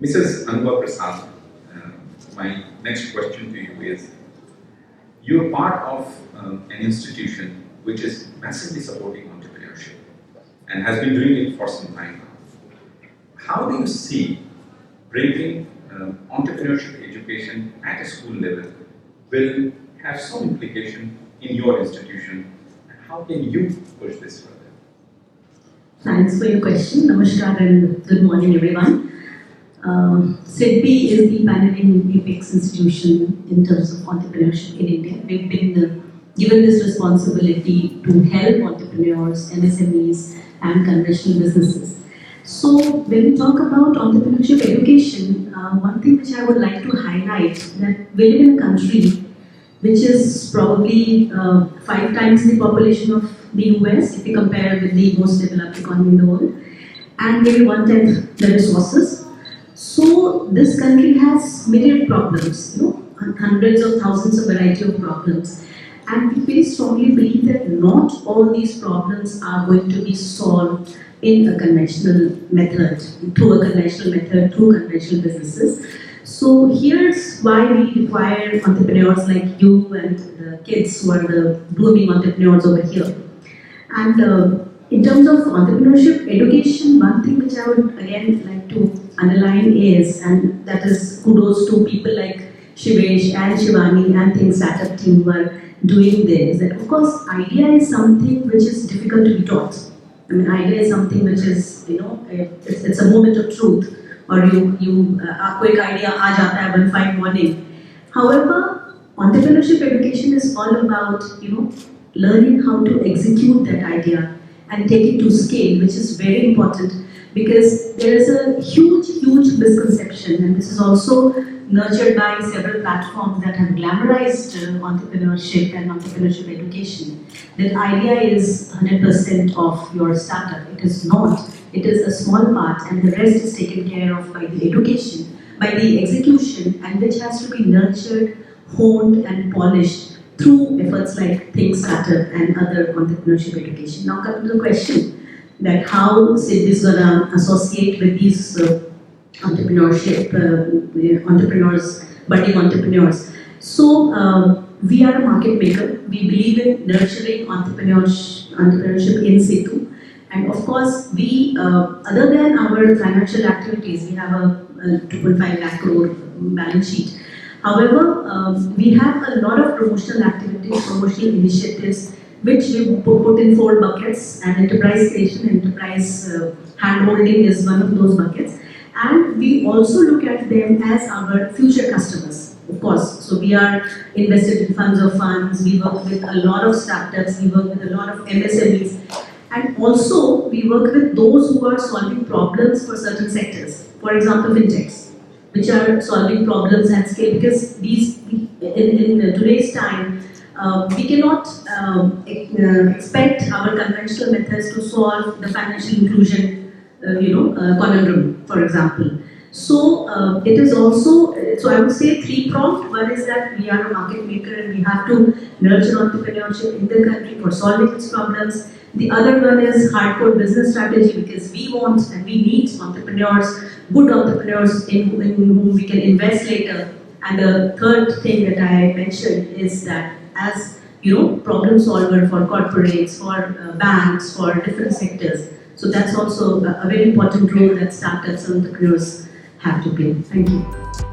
Mrs. Anubha Prasad, my next question to you is, you're part of an institution which is massively supporting entrepreneurship and has been doing it for some time now. How do you see bringing entrepreneurship education at a school level will have some implication in your institution, and how can you push this further? Thanks for your question. Namaskar and good morning, everyone. SIDBI is the pioneering apex institution in terms of entrepreneurship in India. We've been given this responsibility to help entrepreneurs, MSMEs, and conventional businesses. So, when we talk about entrepreneurship education, one thing which I would like to highlight that we live in a country which is probably 5 times the population of the US if we compare with the most developed economy in the world, and maybe 1/10 the resources. So this country has myriad problems, hundreds of thousands of variety of problems, and we very strongly believe that not all these problems are going to be solved in a conventional method, through conventional businesses. So here's why we require entrepreneurs like you and the kids who are the blooming entrepreneurs over here. And in terms of entrepreneurship education, one thing which I would again like to underline is, and that is kudos to people like Shivesh and Shivani and Think Startup team who are doing this, that of course idea is something which is difficult to be taught. I mean, idea is something which is, it's a moment of truth, or आपको एक idea आ जाता है one fine morning. However, entrepreneurship education is all about, learning how to execute that idea and take it to scale, which is very important because there is a huge misconception, and this is also nurtured by several platforms that have glamorized entrepreneurship and entrepreneurship education. That idea is 100% of your startup. It is not. It is a small part, and the rest is taken care of by the education, by the execution, and which has to be nurtured, honed, and polished through efforts like Think Startup and other entrepreneurship education. Now, coming to the question that how SIDBI is going to associate with these budding entrepreneurs. So, we are a market maker. We believe in nurturing entrepreneurship in situ. And of course, we, other than our financial activities, we have a 2.5 lakh crore balance sheet. However, we have a lot of promotional activities, promotional initiatives, which we put in 4 buckets, and enterprise creation, enterprise handholding is one of those buckets. And we also look at them as our future customers, of course. So we are invested in funds of funds, we work with a lot of startups, we work with a lot of MSMEs, and also we work with those who are solving problems for certain sectors. For example, fintechs, which are solving problems at scale, because these, in today's time, we cannot expect our conventional methods to solve the financial inclusion conundrum, for example. So it is also, so I would say 3-pronged. One is that we are a market maker and we have to nurture entrepreneurship in the country for solving its problems. The other one is hardcore business strategy, because we want and we need entrepreneurs, good entrepreneurs in whom we can invest later. And the third thing that I mentioned is that as problem solver for corporates, for banks, for different sectors. So that's also a very important role that startups and entrepreneurs have to play. Thank you.